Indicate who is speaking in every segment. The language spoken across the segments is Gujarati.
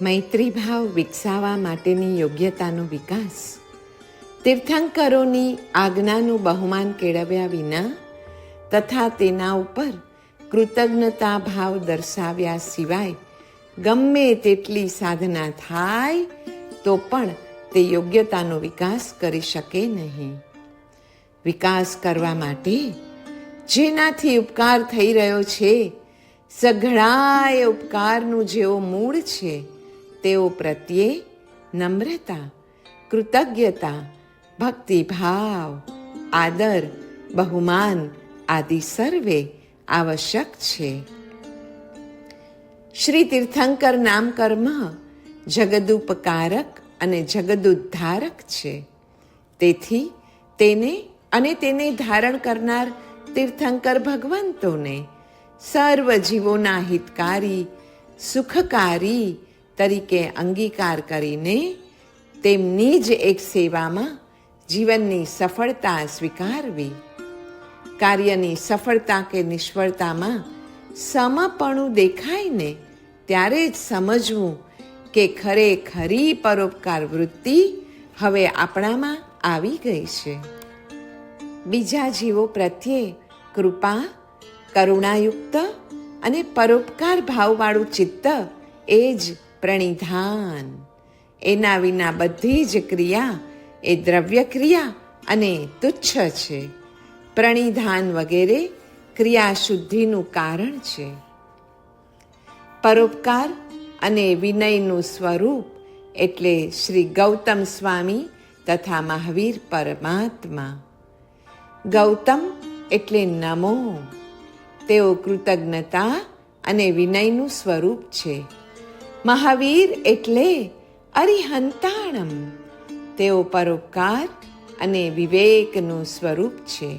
Speaker 1: મૈત્રી ભાવ વિકસાવવા માટેની યોગ્યતાનો વિકાસ. તીર્થંકરોની આજ્ઞાનું બહુમાન કેળવ્યા વિના તથા તેના ઉપર કૃતજ્ઞતા ભાવ દર્શાવ્યા સિવાય ગમે તેટલી સાધના થાય તો પણ તે યોગ્યતાનો વિકાસ કરી શકે નહીં. વિકાસ કરવા માટે જેનાથી ઉપકાર થઈ રહ્યો છે, સઘળાએ ઉપકારનું જેઓ મૂળ છે તેઓ પ્રત્યે નમ્રતા, કૃતજ્ઞતા, ભક્તિભાવ, આદર, બહુમાન આદિ સર્વે આવશ્યક છે. શ્રી તીર્થંકર નામ કર્મ જગદુપકારક અને જગદુદ્ધારક છે. તેથી તેને ધારણ કરનાર તીર્થંકર ભગવંતોને સર્વ જીવોના હિતકારી, સુખકારી તરીકે અંગીકાર કરીને તેમની જ એક સેવામાં જીવનની સફળતા સ્વીકારવી. કાર્યની સફળતા કે નિષ્ફળતામાં સમપણું દેખાય ને ત્યારે જ સમજવું કે ખરેખરી પરોપકાર વૃત્તિ હવે આપણામાં આવી ગઈ છે. બીજા જીવો પ્રત્યે કૃપા, કરુણાયુક્ત અને પરોપકાર ભાવવાળું ચિત્ત એ જ પ્રણિધાન. એના વિના બધી જ ક્રિયા એ દ્રવ્ય ક્રિયા અને તુચ્છ છે. પ્રણિધાન વગેરે ક્રિયા શુદ્ધિનું કારણ છે. પરોપકાર અને વિનયનું સ્વરૂપ એટલે શ્રી ગૌતમ સ્વામી તથા મહાવીર પરમાત્મા. ગૌતમ એટલે નમો. તેઓ કૃતજ્ઞતા અને વિનયનું સ્વરૂપ છે. મહાવીર એટલે અરિહંતાણમ. તેઓ પરોપકાર અને વિવેકનું સ્વરૂપ છે.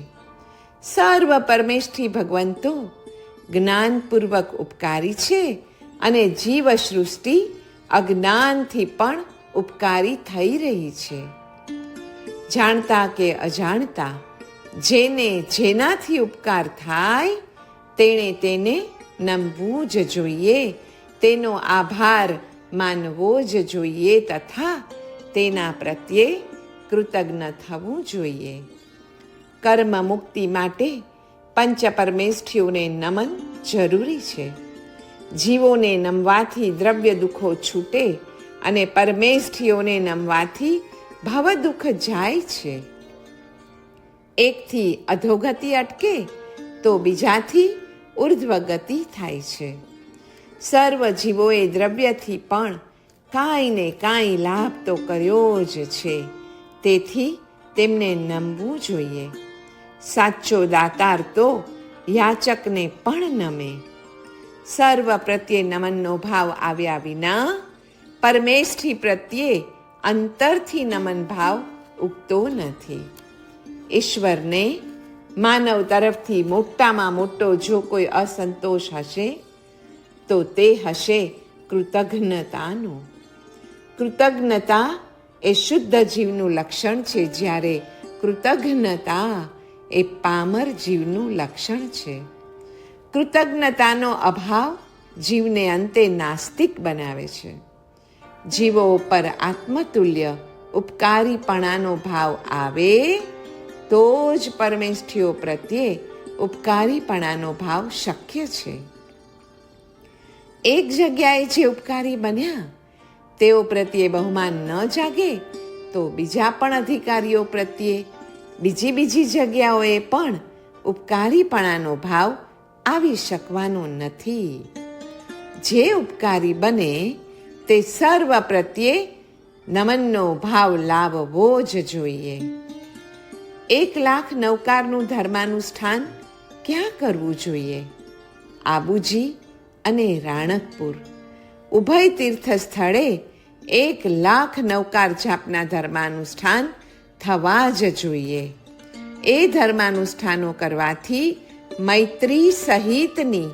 Speaker 1: સર્વ પરમેષ્ઠી ભગવંતો જ્ઞાનપૂર્વક ઉપકારી છે અને જીવ સૃષ્ટિ અજ્ઞાનથી પણ ઉપકારી થઈ રહી છે. જાણતા કે અજાણતા જેનાથી ઉપકાર થાય તેને નમવું જ જોઈએ, તેનો આભાર માનવો જ જોઈએ તથા તેના પ્રત્યે કૃતજ્ઞ થવું જોઈએ. કર્મ મુક્તિ માટે પંચ પરમેષ્ઠીઓને નમન જરૂરી છે. જીવોને નમવાથી દ્રવ્ય દુઃખો છૂટે અને પરમેષ્ઠીઓને નમવાથી ભવ દુઃખ જાય છે. એકથી અધોગતિ અટકે તો બીજાથી ઉર્ધ્વગતિ થાય છે. સર્વ જીવોએ દ્રવ્યથી પણ કાંઈ ને કાંઈ લાભ તો કર્યો જ છે. તેથી તેમને નમવું જોઈએ. સાચો દાતાર તો યાચકને પણ નમે. સર્વ પ્રત્યે નમનનો ભાવ આવ્યા વિના પરમેષ્ઠી પ્રત્યે અંતરથી નમન ભાવ ઉગતો નથી. ઈશ્વરને માનવ તરફથી મોટામાં મોટો જો કોઈ અસંતોષ હશે તો તે હશે કૃતજ્ઞતાનો. કૃતજ્ઞતા એ શુદ્ધ જીવનું લક્ષણ છે, જ્યારે કૃતજ્ઞતા એ પામર જીવનું લક્ષણ છે. કૃતજ્ઞતાનો અભાવ જીવને અંતે નાસ્તિક બનાવે છે. જીવો ઉપર આત્મતુલ્ય ઉપકારીપણાનો ભાવ આવે તો જ પરમેષ્ઠીઓ પ્રત્યે ઉપકારીપણાનો ભાવ શક્ય છે. એક જગ્યાએ જે ઉપકારી બન્યા તેઓ પ્રત્યે બહુમાન ન જાગે તો બીજા પણ અધિકારીઓ પ્રત્યે બીજી જગ્યાઓએ પણ ઉપકારીપણાનો ભાવ આવી શકવાનો નથી. જે ઉપકારી બને તે સર્વ પ્રત્યે નમનનો ભાવ લાવવો જ જોઈએ. 1,00,000 નૌકારનું ધર્માનુષ્ઠાન ક્યાં કરવું જોઈએ? આબુજી અને રાણકપુર ઉભય તીર્થ સ્થળે 1,00,000 નૌકાર જાપના ધર્માનુષ્ઠાન થવા જ જોઈએ. એ ધર્માનુષ્ઠાનો કરવાથી મૈત્રી સહિતની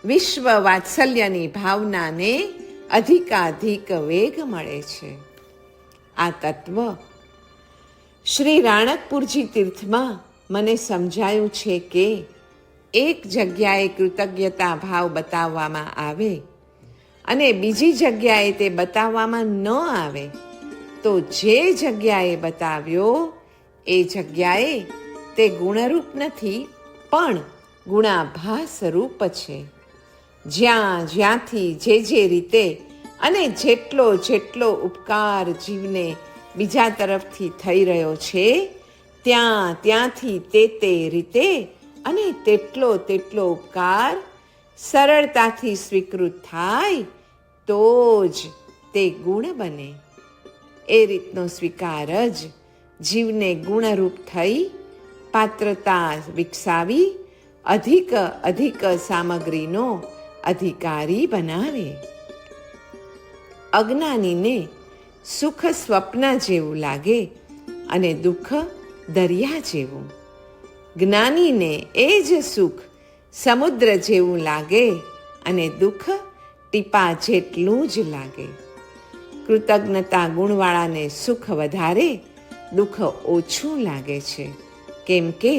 Speaker 1: વિશ્વ વાત્સલ્યની ભાવનાને અધિકાધિક વેગ મળે છે. આ તત્વ શ્રી રાણકપુરજી તીર્થમાં મને સમજાયું છે કે એક જગ્યાએ કૃતજ્ઞતા ભાવ બતાવવામાં આવે અને બીજી જગ્યાએ તે બતાવવામાં ન આવે તો જે જગ્યાએ બતાવ્યો એ જગ્યાએ તે ગુણરૂપ નથી, પણ ગુણાભાસ રૂપ છે. જ્યાંથી જે રીતે અને જેટલો ઉપકાર જીવને બીજા તરફથી થઈ રહ્યો છે, ત્યાંથી તે રીતે અને તેટલો ઉપકાર સરળતાથી સ્વીકૃત થાય તો જ તે ગુણ બને. એ રીતનો સ્વીકાર જ જીવને ગુણરૂપ થઈ પાત્રતા વિકસાવી અધિક સામગ્રીનો અધિકારી બનાવે. અજ્ઞાનીને સુખ સ્વપ્ન જેવું લાગે અને દુઃખ દરિયા જેવું. જ્ઞાનીને એ જ સુખ સમુદ્ર જેવું લાગે અને દુઃખ ટીપા જેટલું જ લાગે. કૃતજ્ઞતા ગુણવાળાને સુખ વધારે, દુઃખ ઓછું લાગે છે, કેમ કે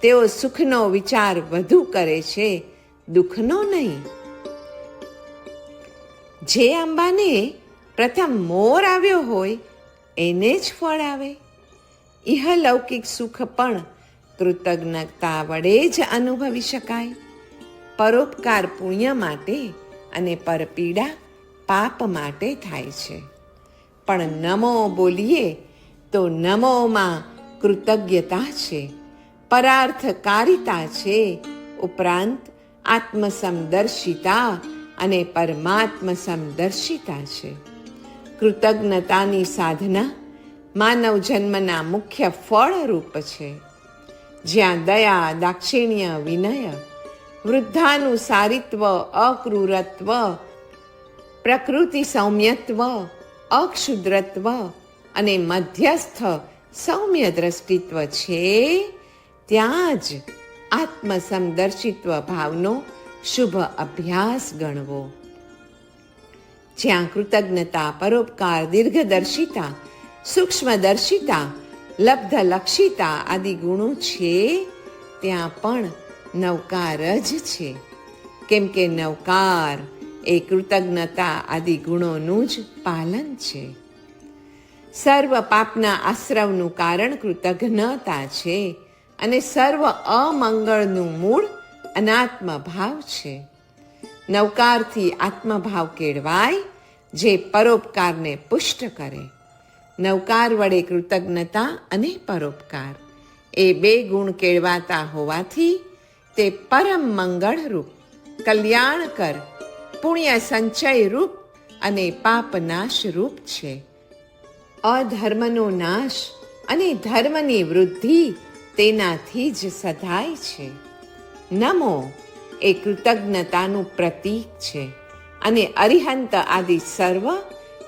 Speaker 1: તેઓ સુખનો વિચાર વધુ કરે છે, દુઃખનો નહીં. જે આંબાને પ્રથમ મોર આવ્યો હોય એને જ ફળ આવે. ઇહલૌકિક સુખ પણ કૃતજ્ઞતા વડે જ અનુભવી શકાય. પરોપકાર પુણ્ય માટે અને પરપીડા પાપ માટે થાય છે. પણ નમો બોલીએ તો નમોમાં કૃતજ્ઞતા છે, પરાર્થકારિતા છે, ઉપરાંત આત્મસમદર્શિતા અને પરમાત્મ સમદર્શિતા છે. કૃતજ્ઞતાની સાધના માનવ જન્મના મુખ્ય ફળ રૂપ છે. જ્યાં દયા, દાક્ષિણ્ય, વિનય, વૃદ્ધાનુસારિત્વ, અક્રૂરત્વ, પ્રકૃતિ સૌમ્યત્વ, અક્ષુદ્રત્વ અને મધ્યસ્થ સૌમ્ય દ્રષ્ટિત્વ છે, ત્યાં જ આત્મસમદર્શિત્વ ભાવનો શુભ અભ્યાસ ગણવો. જ્યાં કૃતજ્ઞતા, પરોપકાર, દીર્ઘદર્શિતા, સૂક્ષ્મદર્શિતા, લબ્ધલક્ષિતા આદિ ગુણો છે, ત્યાં પણ નવકાર જ છે. કેમ કે નવકાર એ કૃતજ્ઞતા આદિ ગુણોનું જ પાલન છે. સર્વ પાપના આશ્રવનું કારણ કૃતજ્ઞતા છે અને સર્વ અમંગળનું મૂળ અનાત્મ ભાવ છે. નવકારથી આત્મભાવ કેળવાય, જે પરોપકારને પુષ્ટ કરે. નવકાર વડે કૃતજ્ઞતા અને પરોપકાર એ બે ગુણ કેળવાતા હોવાથી તે પરમ મંગળરૂપ, કલ્યાણકર, પુણ્ય સંચય રૂપ અને પાપનાશ રૂપ છે. અધર્મનો નાશ અને ધર્મની વૃદ્ધિ તેનાથી જ સધાય છે. નમો એ કૃતજ્ઞતાનું પ્રતીક છે અને અરિહંત આદિ સર્વ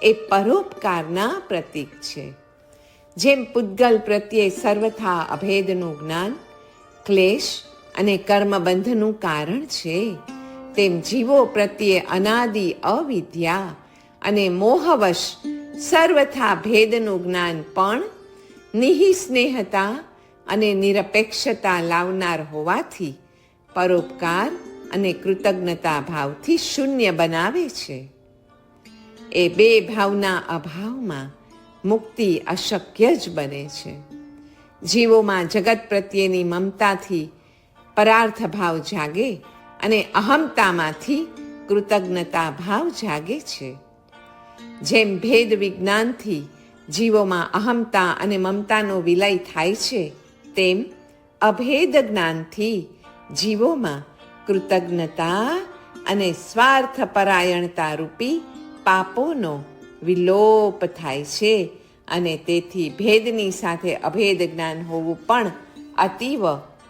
Speaker 1: એ પરોપકારના પ્રતીક છે. જેમ પૂતગલ પ્રત્યે સર્વથા અભેદનું જ્ઞાન ક્લેશ અને કર્મબંધનું કારણ છે, તેમ જીવો પ્રત્યે અનાદિ અવિદ્યા અને મોહવશ સર્વથા ભેદનું જ્ઞાન પણ નિહિસ્નેહતા અને નિરપેક્ષતા લાવનાર હોવાથી પરોપકાર અને કૃતજ્ઞતા ભાવથી શૂન્ય બનાવે છે. એ બે ભાવના અભાવમાં મુક્તિ અશક્ય જ બને છે. જીવોમાં જગત પ્રત્યેની મમતાથી પરાર્થ ભાવ જાગે અને અહમતામાંથી કૃતજ્ઞતા ભાવ જાગે છે. જેમ ભેદ વિજ્ઞાનથી જીવોમાં અહમતા અને મમતાનો વિલય થાય છે, તેમ અભેદ જ્ઞાનથી જીવોમાં કૃતજ્ઞતા અને સ્વાર્થપરાયણતા રૂપી પાપોનો વિલોપ થાય છે અને તેથી ભેદની સાથે અભેદ જ્ઞાન હોવું પણ અતીવ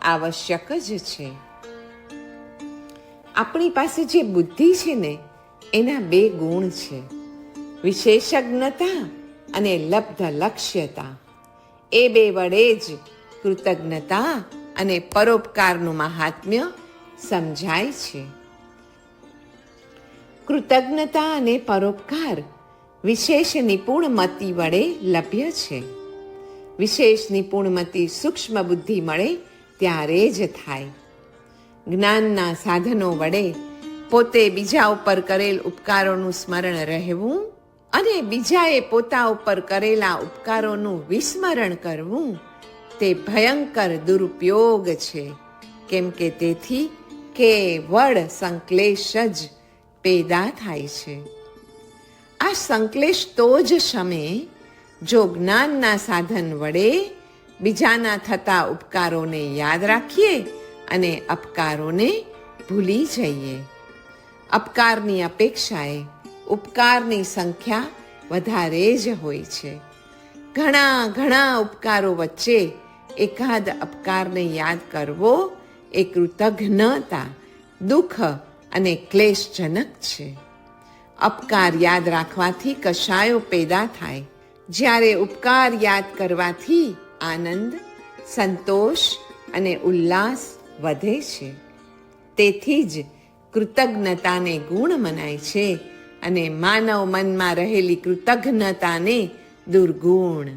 Speaker 1: આવશ્યક જ છે. આપણી પાસે જે બુદ્ધિ છે ને, એના બે ગુણ છે, વિશેષજ્ઞતા અને લબ્ધલક્ષ્યતા. એ બે વડે જ કૃતજ્ઞતા અને પરોપકારનું મહાત્મ્ય સમજાય છે. કૃતજ્ઞતા અને પરોપકાર વિશેષ નિપુણમતિ વડે લભ્ય છે. વિશેષ નિપુણમતિ સૂક્ષ્મ બુદ્ધિ મળે ત્યારે જ થાય. જ્ઞાનના સાધનો વડે પોતે બીજા ઉપર કરેલ ઉપકારોનું સ્મરણ રહેવું અને બીજાએ પોતા ઉપર કરેલા ઉપકારોનું વિસ્મરણ કરવું તે ભયંકર દુરુપયોગ છે, કેમ કે તેથી કેવળ સંકલેશ જ પેદા થાય છે. આ સંકલેશ તો જ શમે જો જ્ઞાનના સાધન વડે બીજાના થતા ઉપકારોને યાદ રાખીએ અને અપકારોને ભૂલી જઈએ. અપકારની અપેક્ષાએ ઉપકારની સંખ્યા વધારે જ હોય છે. ઘણા ઉપકારો વચ્ચે એકાદ અપકારને યાદ કરવો એ કૃતજ્ઞતા, દુઃખ અને ક્લેશજનક છે. અપકાર યાદ રાખવાથી કશાયો પેદા થાય, જ્યારે ઉપકાર યાદ કરવાથી આનંદ, સંતોષ અને ઉલ્લાસ વધે છે. તેથી જ કૃતજ્ઞતાને ગુણ મનાય છે અને માનવ મનમાં રહેલી કૃતજ્ઞતાને દુર્ગુણ.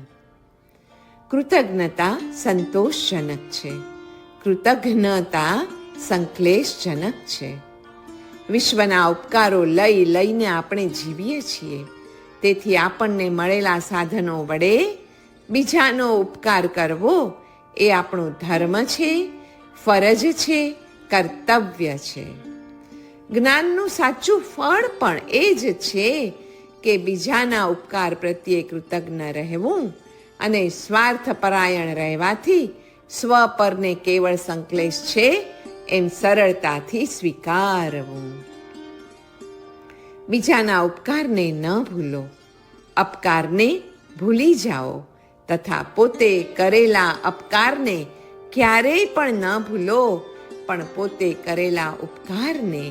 Speaker 1: કૃતજ્ઞતા સંતોષજનક છે, કૃતજ્ઞતા સંકલેશજનક છે. વિશ્વના ઉપકારો લઈને આપણે જીવીએ છીએ, તેથી આપણને મળેલા સાધનો વડે બીજાનો ઉપકાર કરવો એ આપણો ધર્મ છે, ફરજ છે, કર્તવ્ય છે. જ્ઞાનનું સાચું ફળ પણ એ જ છે કે બીજાના ઉપકાર પ્રત્યે કૃતજ્ઞ રહેવું અને સ્વાર્થપરાયણ રહેવાથી સ્વ પરને કેવળ સંકલેશ છે એમ સરળતાથી સ્વીકારવું. બીજાના ઉપકારને ન ભૂલો, અપકારને ભૂલી જાઓ તથા પોતે કરેલા અપકારને ક્યારેય પણ ન ભૂલો, પણ પોતે કરેલા ઉપકારને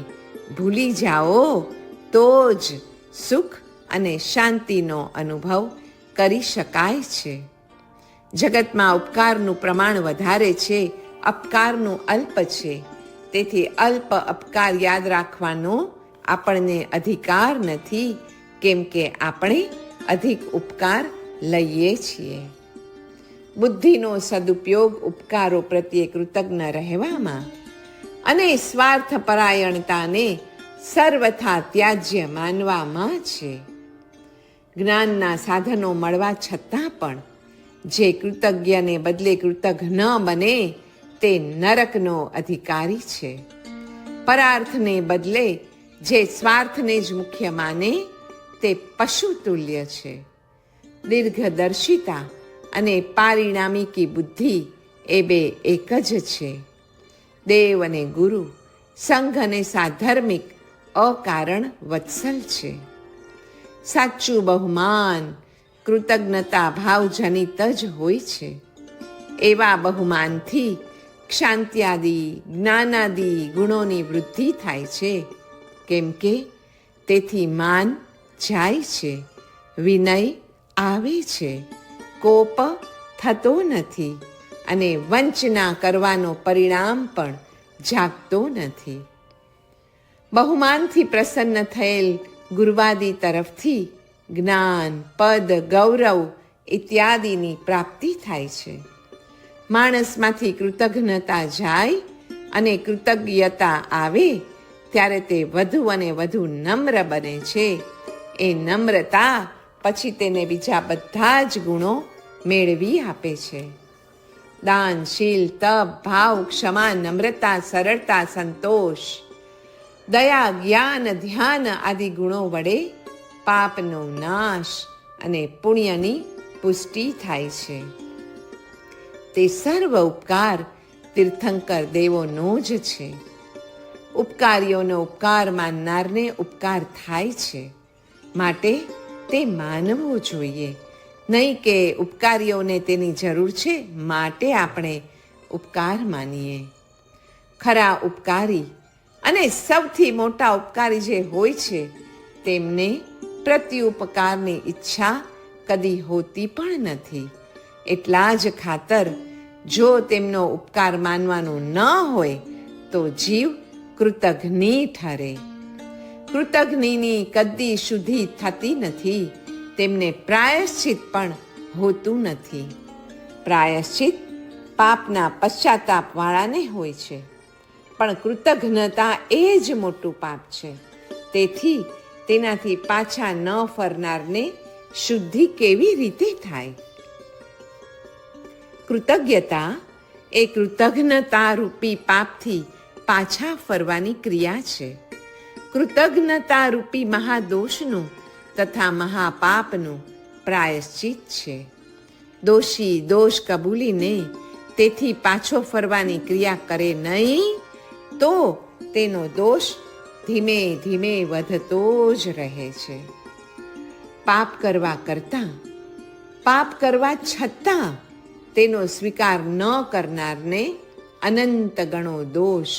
Speaker 1: ભૂલી જાઓ તો જ સુખ અને શાંતિનો અનુભવ કરી શકાય છે. જગતમાં ઉપકારનું પ્રમાણ વધારે છે, અપકારનું અલ્પ છે. તેથી અલ્પ અપકાર યાદ રાખવાનો આપણને અધિકાર નથી, કેમ કે આપણે અધિક ઉપકાર લઈએ છીએ. બુદ્ધિનો સદુપયોગ ઉપકારો પ્રત્યે કૃતજ્ઞ રહેવામાં અને સ્વાર્થપરાયણતાને સર્વથા ત્યાજ્ય માનવામાં છે. જ્ઞાનના સાધનો મળવા છતાં પણ જે કૃતજ્ઞને બદલે કૃતજ્ઞ બને તે નરકનો અધિકારી છે. પરાર્થને બદલે જે સ્વાર્થને જ મુખ્ય માને તે પશુ તુલ્ય છે. દીર્ઘદર્શિતા અને પારિણામિકી બુદ્ધિ એ બે એક જ છે. દેવ અને ગુરુ, સંઘ અને સાધર્મિક અકારણ વત્સલ છે. સાચું બહુમાન કૃતજ્ઞતા ભાવજનિત જ હોય છે. એવા બહુમાનથી ક્ષાંત્યાદિ, જ્ઞાનાદિ ગુણોની વૃદ્ધિ થાય છે, કેમ કે તેથી માન જાય છે, વિનય આવે છે, કોપ થતો નથી અને વંચના કરવાનો પરિણામ પણ જાગતો નથી. બહુમાનથી પ્રસન્ન થયેલ ગુરુવાદી તરફથી જ્ઞાન, પદ, ગૌરવ ઇત્યાદિની પ્રાપ્તિ થાય છે. માણસમાંથી કૃતજ્ઞતા જાય અને કૃતજ્ઞતા આવે ત્યારે તે વધુ અને વધુ નમ્ર બને છે. એ નમ્રતા પછી તેને બીજા બધા જ ગુણો મેળવી આપે છે. દાન, શીલ, તપ, ભાવ, ક્ષમા, નમ્રતા, સરળતા, સંતોષ, દયા, જ્ઞાન, ધ્યાન આદિ ગુણો વડે પાપનો નાશ અને પુણ્યની પુષ્ટિ થાય છે. તે સર્વ ઉપકાર તીર્થંકર દેવોનો જ છે. ઉપકારીઓનો ઉપકાર માનનારને ઉપકાર થાય છે, માટે તે માનવો જોઈએ, નહીં કે ઉપકારીઓને તેની જરૂર છે માટે આપણે ઉપકાર માનીએ. ખરા ઉપકારી અને સૌથી મોટા ઉપકારી જે હોય છે તેમને પ્રત્યુપકારની ઈચ્છા કદી હોતી પણ નથી. એટલા જ ખાતર જો તેમનો ઉપકાર માનવાનો ન હોય તો જીવ કૃતજ્ઞ ઠરે. કૃતજ્ઞની કદી શુદ્ધિ થતી નથી, તેમને પ્રાયશ્ચિત પણ હોતું નથી. પ્રાયશ્ચિત પાપના પશ્ચાતાપવાળાને હોય છે. પણ કૃતજ્ઞતા એ જ મોટું પાપ છે. તેથી તેનાથી પાછા ન ફરનારને શુદ્ધિ કેવી રીતે થાય? કૃતજ્ઞતા એ કૃતજ્ઞતા રૂપી પાપથી પાછા ફરવાની ક્રિયા છે. કૃતજ્ઞતા રૂપી મહાદોષનું તથા મહાપાપનું પ્રાયશ્ચિત છે. દોષી દોષ કબૂલીને તેથી પાછો ફરવાની ક્રિયા કરે નહીં તો તેનો દોષ ધીમે ધીમે વધતો જ રહે છે. પાપ કરવા કરતાં, પાપ કરવા છતાં તેનો સ્વીકાર ન કરનારને અનંત ગણો દોષ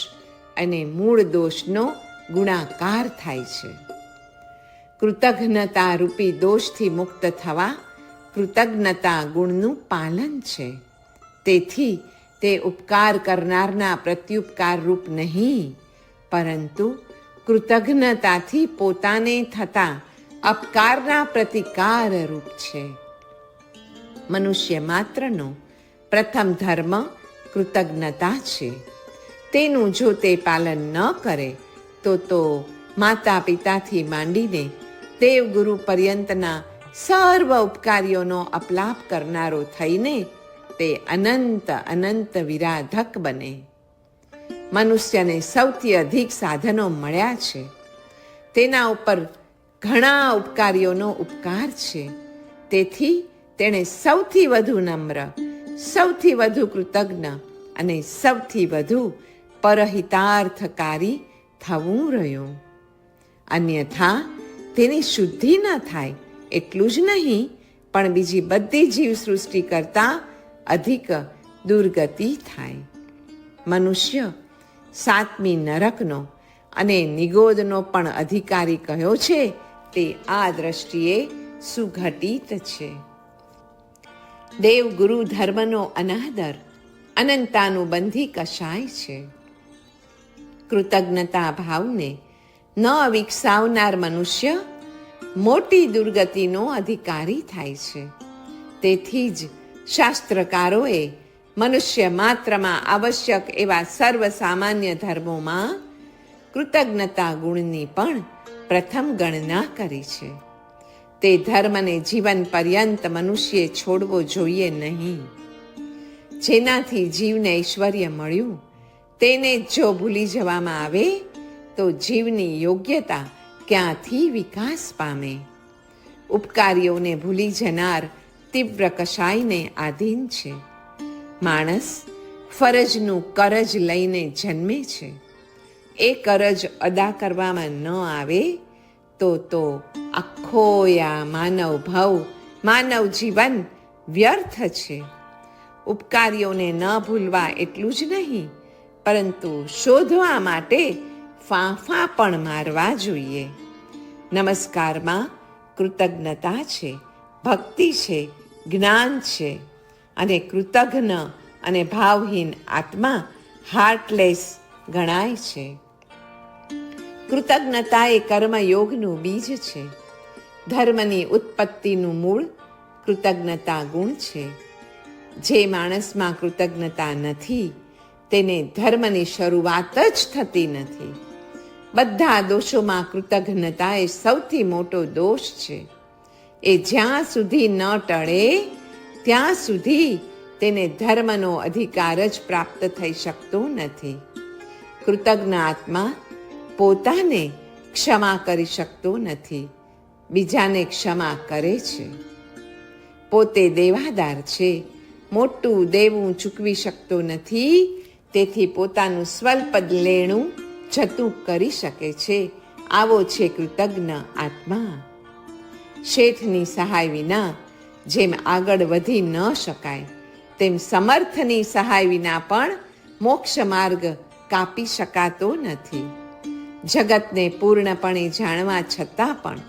Speaker 1: અને મૂળ દોષનો ગુણાકાર થાય છે. કૃતજ્ઞતા રૂપી દોષથી મુક્ત થવા કૃતજ્ઞતા ગુણનું પાલન છે. તેથી તે ઉપકાર કરનારના પ્રત્યુપકાર રૂપ નહીં, પરંતુ કૃતજ્ઞતાથી પોતાને થતા અપકારના પ્રતિકાર રૂપ છે. મનુષ્ય માત્રનો પ્રથમ ધર્મ કૃતજ્ઞતા છે. તેનું જો તે પાલન ન કરે તો માતા પિતાથી માંડીને દેવગુરુ પર્યંતના સર્વ ઉપકારીઓનો અપલાપ કરનારો થઈને તે અનંત અનંત વિરાધક બને. મનુષ્યને સૌથી અધિક સાધનો મળ્યા છે. તેના ઉપર ઘણા ઉપકારીઓનો ઉપકાર છે. તેથી તેણે સૌથી વધુ નમ્ર, સૌથી વધુ કૃતજ્ઞ અને સૌથી વધુ પરહિતાર્થકારી થવું રહ્યું. અન્યથા તેની શુદ્ધિ ન થાય એટલું જ નહીં, પણ બીજી બધી જીવસૃષ્ટિ કરતાં અધિક દુર્ગતિ થાય. મનુષ્ય સાતમી નરકનો અને નિગોદનો પણ અધિકારી કહ્યો છે તે આ દ્રષ્ટિએ સુઘટિત છે. દેવગુરુ ધર્મનો અનાદર અનંતાનુબંધી કશાય છે. કૃતજ્ઞતા ભાવને ન વિકસાવનાર મનુષ્ય મોટી દુર્ગતિનો અધિકારી થાય છે. તેથી જ શાસ્ત્રકારોએ મનુષ્ય માત્રમાં આવશ્યક એવા સર્વ સામાન્ય ધર્મોમાં કૃતજ્ઞતા ગુણની પણ પ્રથમ ગણના કરી છે. તે ધર્મને જીવન પર્યંત મનુષ્યે છોડવો જોઈએ નહીં. જેનાથી જીવને ઐશ્વર્ય મળ્યું તેને જો ભૂલી જવામાં આવે તો જીવની યોગ્યતા ક્યાંથી વિકાસ પામે? ઉપકારીઓને ભૂલી જનાર તીવ્ર કશાયને આધીન છે. માણસ ફરજનું કરજ લઈને જન્મે છે. એ કરજ અદા કરવામાં ન આવે તો આખો આ માનવ ભવ, માનવ જીવન વ્યર્થ છે. ઉપકારીઓને ન ભૂલવા એટલું જ નહીં, પરંતુ શોધવા માટે ફાંફા પણ મારવા જોઈએ. નમસ્કારમાં કૃતજ્ઞતા છે, ભક્તિ છે, જ્ઞાન છે, અને કૃતજ્ઞ અને ભાવહીન આત્મા હાર્ટલેસ ગણાય છે. કૃતજ્ઞતા એ કર્મયોગનું બીજ છે. ધર્મની ઉત્પત્તિનું મૂળ કૃતજ્ઞતા ગુણ છે. જે માણસમાં કૃતજ્ઞતા નથી તેને ધર્મની શરૂઆત જ થતી નથી. બધા દોષોમાં કૃતજ્ઞતા એ સૌથી મોટો દોષ છે. એ જ્યાં સુધી ન ટળે ત્યાં સુધી તેને ધર્મનો અધિકાર જ પ્રાપ્ત થઈ શકતો નથી. કૃતજ્ઞ આત્મા પોતાને ક્ષમા કરી શકતો નથી, બીજાને ક્ષમા કરે છે. પોતે દેવાદાર છે, મોટું દેવું ચૂકવી શકતો નથી, તેથી પોતાનું સ્વલ્પ લેણું જતું કરી શકે છે. આવો છે કૃતજ્ઞ આત્મા. શેઠની સહાય વિના જેમ આગળ વધી ન શકાય, તેમ સમર્થની સહાય વિના પણ મોક્ષ માર્ગ કાપી શકાતો નથી. જગતને પૂર્ણપણે જાણવા છતાં પણ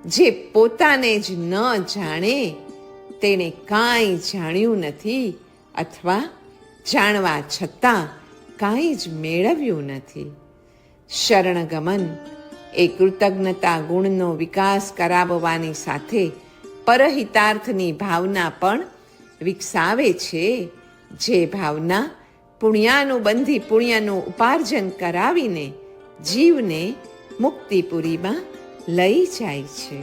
Speaker 1: જે પોતાને જ ન જાણે તેણે કાંઈ જાણ્યું નથી, અથવા જાણવા છતાં કાંઈ જ મેળવ્યું નથી. શરણગમન એ કૃતજ્ઞતા ગુણનો વિકાસ કરાવવાની સાથે પરહિતાર્થની ભાવના પણ વિકસાવે છે. જે ભાવના પુણ્યાનું બંધી પુણ્યનું ઉપાર્જન કરાવીને જીવને મુક્તિપુરીમાં લઈ જાય છે.